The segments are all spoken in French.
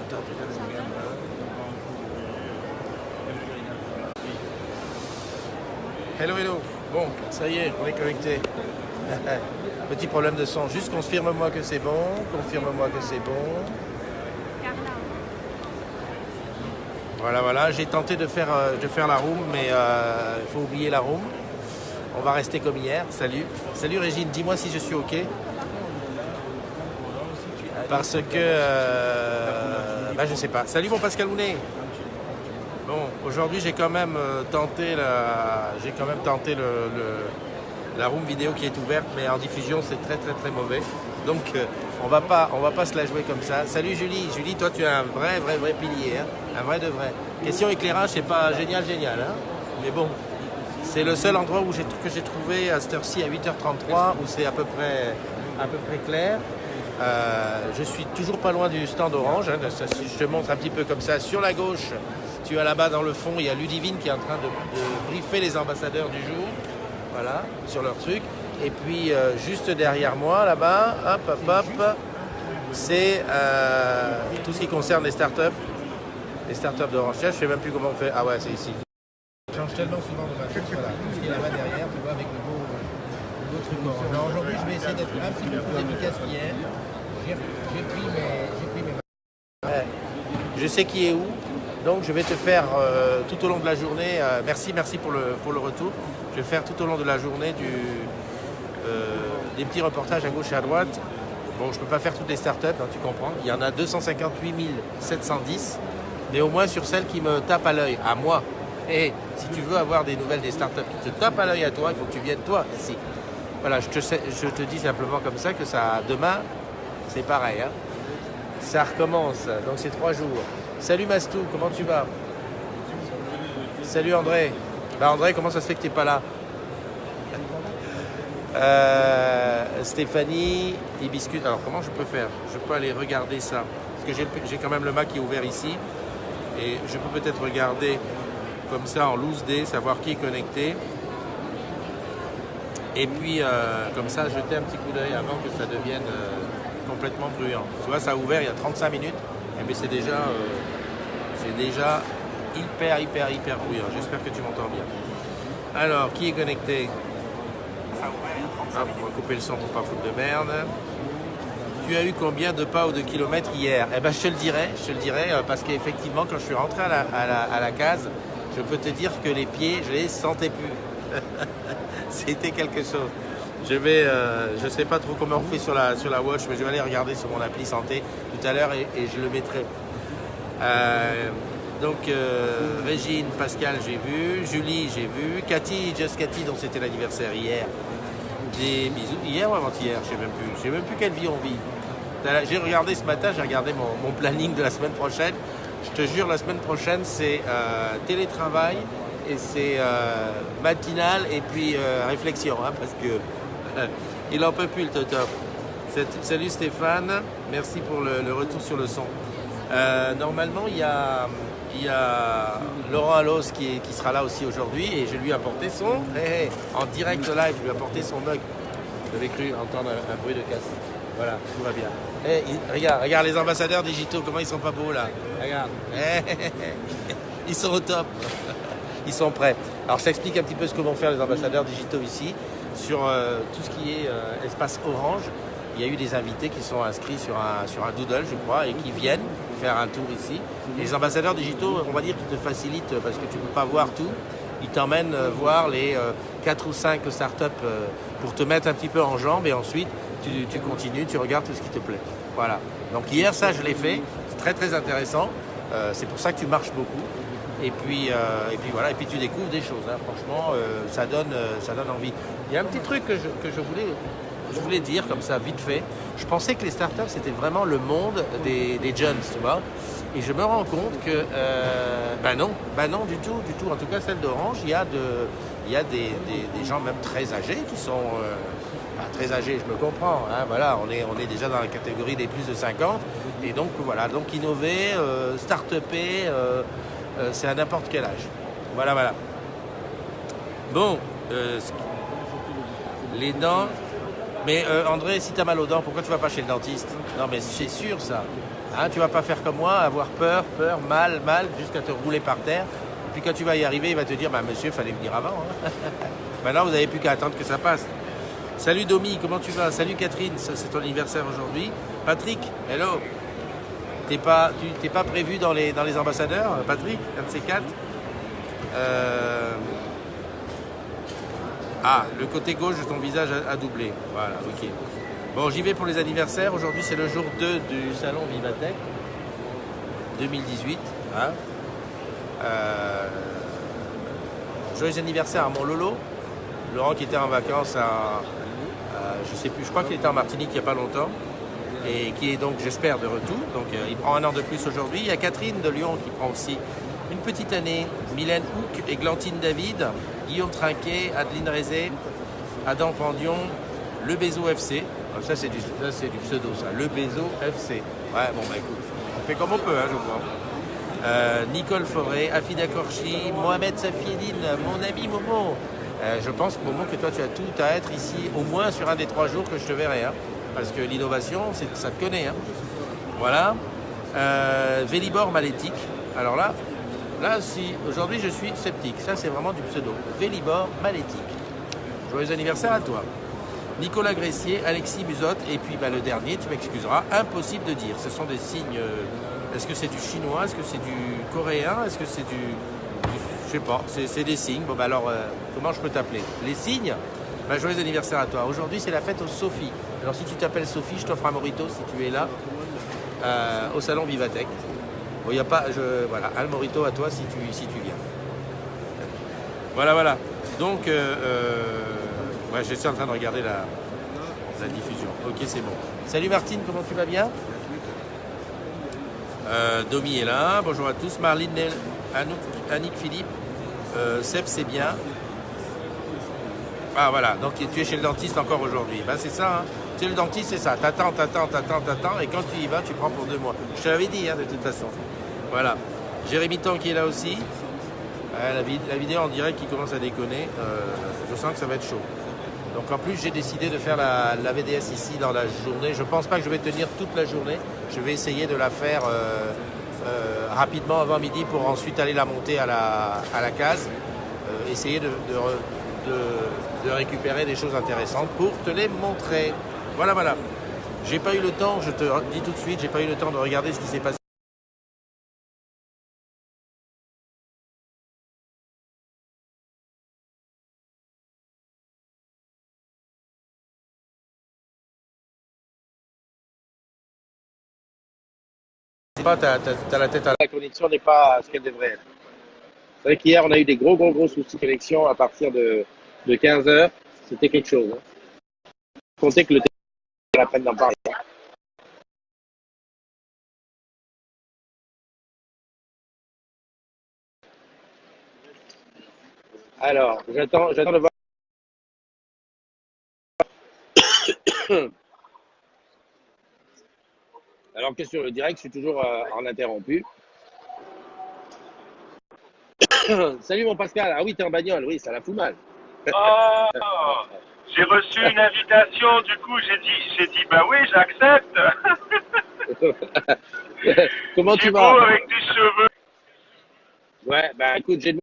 start-up. Hello, hello. Bon, ça y est, on est connecté. Petit problème de son. Juste confirme-moi que c'est bon. Confirme-moi que c'est bon. Voilà, voilà. J'ai tenté de faire la room, mais il faut oublier la room. On va rester comme hier. Salut. Salut Régine, dis-moi si je suis OK. Parce que... je sais pas. Salut mon Pascal Hounet. Bon, aujourd'hui j'ai quand même tenté la room vidéo qui est ouverte, mais en diffusion c'est très très très mauvais. Donc on va pas se la jouer comme ça. Salut Julie. Julie, toi tu es un vrai pilier, hein, un vrai de vrai. Question éclairage, c'est pas génial, hein, mais bon. C'est le seul endroit que j'ai trouvé à cette heure-ci à 8h33 où c'est à peu près clair. Je suis toujours pas loin du stand Orange. Hein. Si je te montre un petit peu comme ça, sur la gauche, tu as là-bas dans le fond, il y a Ludivine qui est en train de briefer les ambassadeurs du jour. Voilà, sur leur truc. Et puis juste derrière moi, là-bas, hop, c'est tout ce qui concerne les startups. Les startups d'Orange. Je ne sais même plus comment on fait. Ah ouais, c'est ici. Je change tellement souvent de ma chose. Voilà, tout ce qui est là-bas derrière, tu vois, avec le beau truc orange. Alors aujourd'hui, je vais essayer d'être un petit peu plus efficace qu'hier. J'ai pris mes... Je sais qui est où. Donc je vais te faire tout au long de la journée, merci pour le retour, je vais faire tout au long de la journée des petits reportages à gauche et à droite. Bon, je ne peux pas faire toutes les startups, hein, tu comprends, il y en a 258 710, mais au moins sur celles qui me tapent à l'œil, à moi. Et si tu veux avoir des nouvelles des startups qui te tapent à l'œil à toi, il faut que tu viennes toi ici. Voilà, je te dis simplement comme ça que ça, demain, c'est pareil, hein. Ça recommence, donc c'est 3 jours. Salut Mastou, comment tu vas? Salut André. André, comment ça se fait que tu n'es pas là? Stéphanie, Hibiscus. Alors comment je peux faire? Je peux aller regarder ça. Parce que j'ai quand même le Mac qui est ouvert ici. Et je peux peut-être regarder comme ça en loose day, savoir qui est connecté. Et puis comme ça, jeter un petit coup d'œil avant que ça devienne complètement bruyant. Tu vois, ça a ouvert il y a 35 minutes. Mais c'est déjà hyper bruyant. J'espère que tu m'entends bien. Alors, qui est connecté? Hop, on va couper le son pour pas foutre de merde. Tu as eu combien de pas ou de kilomètres hier? Je te le dirai, parce qu'effectivement, quand je suis rentré à la case, je peux te dire que les pieds, je les sentais plus. C'était quelque chose. Je sais pas trop comment on fait sur la watch, mais je vais aller regarder sur mon appli santé tout à l'heure et je le mettrai. Régine, Pascal, j'ai vu. Julie, j'ai vu. Cathy, Just Cathy, dont c'était l'anniversaire hier. Des bisous. Hier ou avant-hier, je sais même plus quelle vie on vit. J'ai regardé ce matin, j'ai regardé mon planning de la semaine prochaine. Je te jure, la semaine prochaine, c'est télétravail et c'est matinal et puis réflexion, hein, parce que il en peut plus le Totop. Salut Stéphane, merci pour le retour sur le son. Normalement, il y a Laurent Allos qui sera là aussi aujourd'hui et je lui ai apporté en direct live, je lui ai apporté son mug. J'avais cru entendre un bruit de casse. Voilà, tout va bien. Regarde les ambassadeurs digitaux, comment ils sont pas beaux là. Regarde. Ils sont au top. Ils sont prêts. Alors je t'explique un petit peu ce que vont faire les ambassadeurs digitaux ici sur tout ce qui est espace Orange. Il y a eu des invités qui sont inscrits sur un doodle, je crois, et qui viennent faire un tour ici. Et les ambassadeurs digitaux, on va dire qu'ils te facilitent parce que tu ne peux pas voir tout. Ils t'emmènent voir les 4 ou 5 startups pour te mettre un petit peu en jambe et ensuite tu continues, tu regardes tout ce qui te plaît. Voilà. Donc hier, ça, je l'ai fait. C'est très très intéressant. C'est pour ça que tu marches beaucoup. Et puis voilà. Et puis tu découvres des choses. Hein. Franchement, ça donne envie. Il y a un petit truc que je voulais dire comme ça, vite fait. Je pensais que les startups, c'était vraiment le monde des jeunes, tu vois. Et je me rends compte que, non, du tout. En tout cas, celle d'Orange, il y a des gens même très âgés qui sont... très âgés, je me comprends. Hein, voilà, on est déjà dans la catégorie des plus de 50. Et donc, voilà. Donc, innover, start-upper, c'est à n'importe quel âge. Voilà. Bon, les dents... Mais André, si tu as mal aux dents, pourquoi tu vas pas chez le dentiste? Non, mais c'est sûr ça. Hein, tu vas pas faire comme moi, avoir peur, mal, jusqu'à te rouler par terre. Puis quand tu vas y arriver, il va te dire, bah monsieur, fallait venir avant. Hein. Maintenant, vous n'avez plus qu'à attendre que ça passe. Salut Domi, comment tu vas? Salut Catherine, c'est ton anniversaire aujourd'hui. Patrick, hello. T'es pas prévu dans les ambassadeurs, Patrick, un de ces quatre? Ah, le côté gauche de ton visage a doublé. Voilà, ok. Bon, j'y vais pour les anniversaires. Aujourd'hui, c'est le jour 2 du salon Vivatech 2018. Hein. Joyeux anniversaire à mon Lolo. Laurent qui était en vacances je sais plus, je crois qu'il était en Martinique il n'y a pas longtemps. Et qui est donc, j'espère, de retour. Donc, il prend un an de plus aujourd'hui. Il y a Catherine de Lyon qui prend aussi une petite année. Mylène Houck, Églantine David, Guillaume Trinquet, Adeline Rézé, Adam Pendion, Le Bézo FC. Alors ça, c'est du pseudo, ça. Le Bézo FC. Ouais, bon, bah écoute, on fait comme on peut, hein, je vois. Nicole Forêt, Afida Korchi, Mohamed Safiedine, mon ami Momo. Je pense, Momo, que toi, tu as tout à être ici, au moins sur un des 3 jours que je te verrai. Hein, parce que l'innovation, ça te connaît. Hein. Voilà. Vélibor Malétique. Alors là, si aujourd'hui je suis sceptique, ça c'est vraiment du pseudo. Vélibor Malétique. Joyeux anniversaire à toi. Nicolas Gressier, Alexis Buzotte, et puis le dernier, tu m'excuseras, impossible de dire. Ce sont des signes. Est-ce que c'est du chinois? Est-ce que c'est du coréen? Est-ce que c'est je sais pas, c'est des signes. Bon, alors, comment je peux t'appeler? Les signes? Joyeux anniversaire à toi. Aujourd'hui, c'est la fête aux Sophie. Alors, si tu t'appelles Sophie, je t'offre un morito si tu es là, au salon Vivatech. Bon, y a pas, voilà, un morito à toi si tu viens. Voilà. Donc, je suis en train de regarder la diffusion. Ok, c'est bon. Salut Martine, comment tu vas bien? Domi est là. Bonjour à tous. Marline, Annick Philippe. Seb, c'est bien. Ah voilà, donc tu es chez le dentiste encore aujourd'hui. C'est ça, hein. Tu sais, le dentiste, c'est ça. T'attends. Et quand tu y vas, tu prends pour 2 mois. Je te l'avais dit, hein, de toute façon. Voilà. Jérémy Tan qui est là aussi. La vidéo en direct qui commence à déconner. Je sens que ça va être chaud. Donc en plus, j'ai décidé de faire la VDS ici dans la journée. Je ne pense pas que je vais tenir toute la journée. Je vais essayer de la faire rapidement avant midi pour ensuite aller la monter à la case. Essayer de récupérer des choses intéressantes pour te les montrer. Voilà. J'ai pas eu le temps, je te dis tout de suite, j'ai pas eu le temps de regarder ce qui s'est passé. T'as la tête à la connexion n'est pas ce qu'elle devrait être. C'est vrai qu'hier on a eu des gros soucis de connexion à partir de 15h. C'était quelque chose. Hein. Comptez que le téléphone la peine d'en parler. Alors, j'attends de voir. Alors que sur le direct, je suis toujours en interrompu. Salut mon Pascal. Ah oui, t'es en bagnole. Oui, ça la fout mal. Oh, j'ai reçu une invitation, du coup j'ai dit bah oui, j'accepte. Comment tu beau vas? avec des cheveux. Ouais, écoute, j'ai une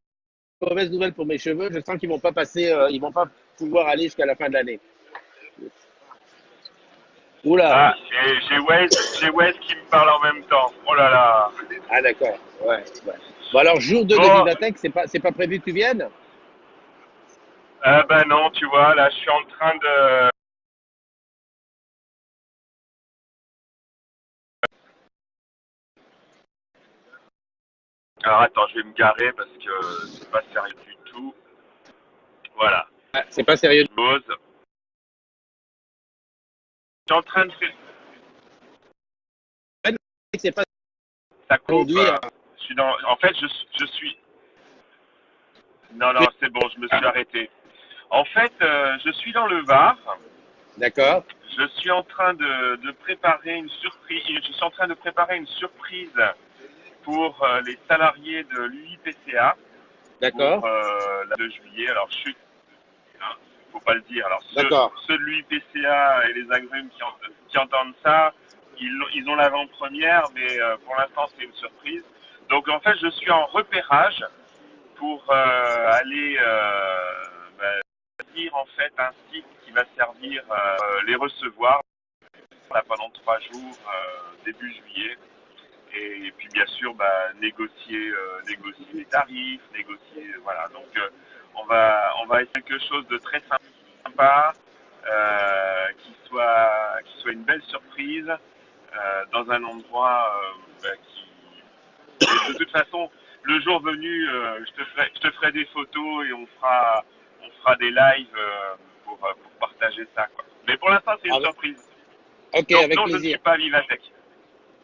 mauvaise nouvelle pour mes cheveux. Je sens qu'ils vont pas passer, ils vont pas pouvoir aller jusqu'à la fin de l'année. Oula. Ah, et j'ai Wes qui me parle en même temps. Oh là là. Ah d'accord. Ouais. Bon alors jour 2 de Bon, Vivatech, c'est pas prévu que tu viennes? ben non, tu vois, là je suis en train de. Alors attends, je vais me garer parce que c'est pas sérieux du tout. Voilà. Ah, c'est pas sérieux. Pause. Je suis en train de faire. C'est pas Ça coupe. conduire. Je suis dans. En fait, je suis. Non, c'est bon, je me suis arrêté. En fait, je suis dans le Var. D'accord. Je suis en train de préparer une surprise. Je suis en train de préparer une surprise pour les salariés de l'UIPCA. D'accord. Pour le juillet. Alors, faut pas le dire. Alors, D'accord. ceux de l'UIPCA et les agrumes qui entendent ça, Ils ont l'avant-première, mais pour l'instant c'est une surprise. Donc en fait, je suis en repérage pour aller dire en fait un site qui va servir les recevoir là, pendant 3 jours début juillet. Et puis bien sûr négocier les tarifs, négocier voilà. Donc on va essayer quelque chose de très sympa, qui soit une belle surprise dans un endroit qui de toute façon le jour venu je te ferai des photos et on fera des lives pour partager ça quoi. Mais pour l'instant c'est une surprise. Ok, donc, avec non, plaisir. Je ne suis pas à Vivatech.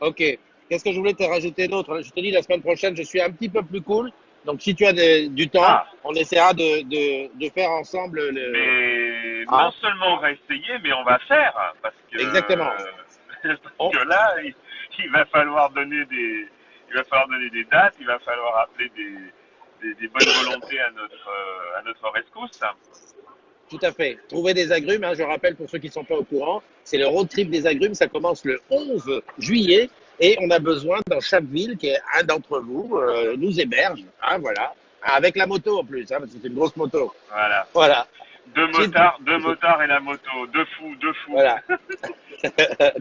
Ok. Qu'est-ce que je voulais te rajouter d'autre? Je te dis, la semaine prochaine, je suis un petit peu plus cool. Donc, si tu as du temps, on essaiera de faire ensemble le... Mais non seulement on va essayer, mais on va faire. Parce que, exactement. Parce que là, il va falloir donner des dates, il va falloir appeler des bonnes volontés à notre rescousse. Tout à fait. Trouver des agrumes, je rappelle pour ceux qui ne sont pas au courant, c'est le road trip des agrumes, ça commence le 11 juillet et on a besoin dans chaque ville qu'un d'entre vous nous héberge, voilà, avec la moto en plus, parce que c'est une grosse moto. Voilà. Deux motards et la moto, deux fous. Voilà.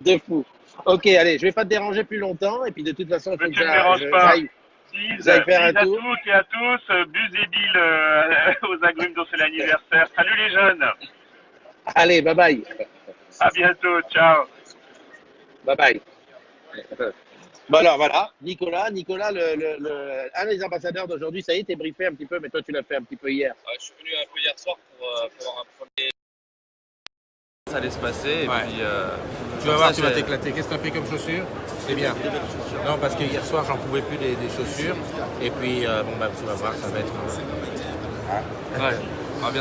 Deux fous. Ok, allez, je vais pas te déranger plus longtemps et puis de toute façon, il faut que j'aille. Bise à toutes et à tous, Buzz et Bill aux agrumes dont c'est l'anniversaire. Salut les jeunes. Allez, bye bye. À bientôt, ciao. Bye bye. Bon alors voilà, Nicolas, un des ambassadeurs d'aujourd'hui, ça y est, t'es briefé un petit peu, mais toi tu l'as fait un petit peu hier. Je suis venu un peu hier soir pour avoir un premier... Ça allait se passer et puis... tu vas voir, tu vas t'éclater. Qu'est-ce que tu as pris comme chaussures? C'est bien. Non, parce que hier soir, j'en pouvais plus des chaussures. Et puis, tu vas voir, ça va être...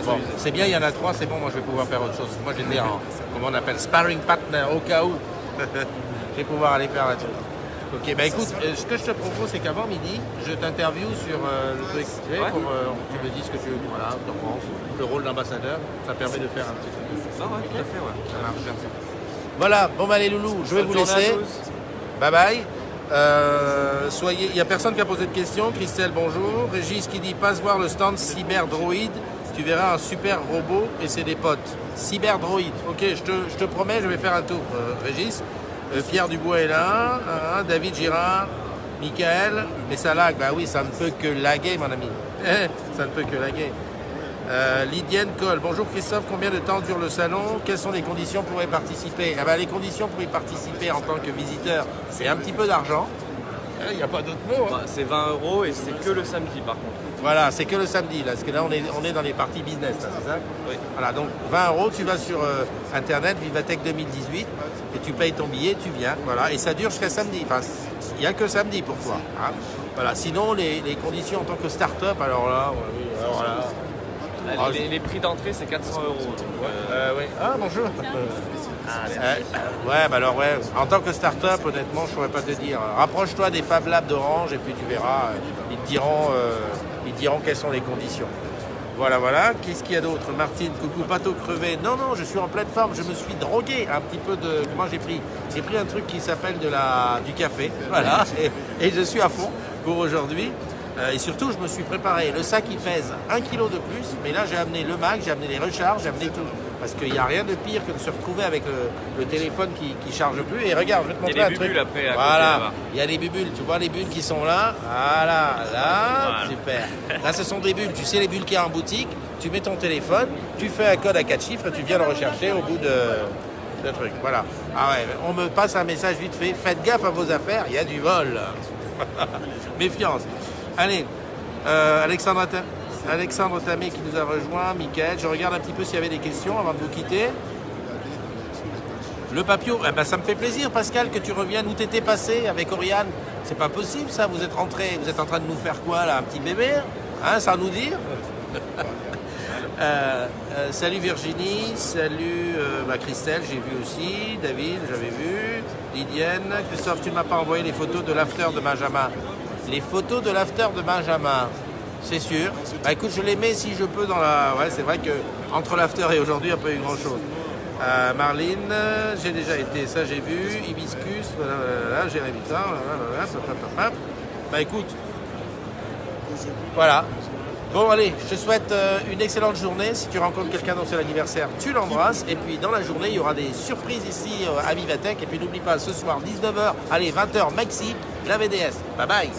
Bon, c'est bien, il y en a 3, c'est bon, moi je vais pouvoir faire autre chose. Moi j'étais en, comment on appelle, sparring partner, au cas où. Je vais pouvoir aller faire là-dessus. Ok, écoute, ce que je te propose, c'est qu'avant midi, je t'interviewe sur le truc, pour que tu me dises ce que tu penses, le rôle d'ambassadeur, ça permet de faire un petit truc. Tout à fait, Ça marche, merci. Voilà, bon les loulous, je vais vous laisser. Bye bye. Il n'y a personne qui a posé de questions. Christelle, bonjour. Régis qui dit, passe voir le stand Cyberdroid, tu verras un super robot et c'est des potes. Cyberdroid, ok, je te promets, je vais faire un tour, Régis. Pierre Dubois est là, David Girard, Michael, mais ça lag, oui, ça ne peut que laguer, mon ami. Ça ne peut que laguer. Lydienne Cole, bonjour Christophe, combien de temps dure le salon? Quelles sont les conditions pour y participer? Les conditions pour y participer en tant que visiteur, c'est un petit peu d'argent. Il n'y a pas d'autre mot. C'est 20 € et c'est que le samedi par contre. Voilà, c'est que le samedi, là, parce que là on est dans les parties business, là, c'est ça? Oui. Voilà, donc 20 €, tu vas sur internet, Vivatech 2018, et tu payes ton billet, tu viens, voilà, et ça dure jusqu'à samedi. Enfin, il n'y a que samedi pour toi. Voilà, sinon les conditions en tant que start-up, alors là, les prix d'entrée c'est 400 €. Oui. Ah bonjour. En tant que start-up, honnêtement, je ne saurais pas te dire. Rapproche-toi des Fab Labs d'Orange et puis tu verras, ils te diront quelles sont les conditions. Voilà. Qu'est-ce qu'il y a d'autre? Martine, coucou, Pato crevé. Non, je suis en pleine forme. Je me suis drogué un petit peu de... Moi, j'ai pris un truc qui s'appelle du café. Voilà. Et je suis à fond pour aujourd'hui. Et surtout, je me suis préparé. Le sac, il pèse 1 kg de plus. Mais là, j'ai amené le Mac, j'ai amené les recharges, j'ai amené tout. Parce qu'il n'y a rien de pire que de se retrouver avec le téléphone qui charge plus. Et regarde, je vais te montrer un truc. Il y a des bulles après. Voilà, il y a des bulles. Tu vois les bulles qui sont là? Voilà. Super. Là, ce sont des bulles. Tu sais les bulles qu'il y a en boutique. Tu mets ton téléphone, tu fais un code à 4 chiffres et tu viens le rechercher au bout de truc. Voilà. On me passe un message vite fait. Faites gaffe à vos affaires, il y a du vol. Méfiance. Allez, Alexandre Tamé qui nous a rejoint, Mickaël. Je regarde un petit peu s'il y avait des questions avant de vous quitter. Le papio, ça me fait plaisir Pascal que tu reviennes. Où t'étais passé avec Oriane? C'est pas possible ça, vous êtes en train de nous faire quoi là? Un petit bébé? Sans nous dire? Salut Virginie, salut Christelle, j'ai vu aussi, David, j'avais vu, Lydienne, Christophe, tu ne m'as pas envoyé les photos de l'after de Benjamin. Les photos de l'after de Benjamin, c'est sûr. Écoute, je les mets si je peux dans la... Ouais, c'est vrai que entre l'after et aujourd'hui, il n'y a pas eu grand-chose. Marline, j'ai déjà été, ça j'ai vu. Hibiscus, voilà, Jérémy Tard, voilà. Bah écoute, voilà. Bon allez, je te souhaite une excellente journée. Si tu rencontres quelqu'un dont c'est l'anniversaire, tu l'embrasses. Et puis dans la journée, il y aura des surprises ici à Vivatech. Et puis n'oublie pas, ce soir, 19h, allez, 20h, maxi, la VDS. Bye bye.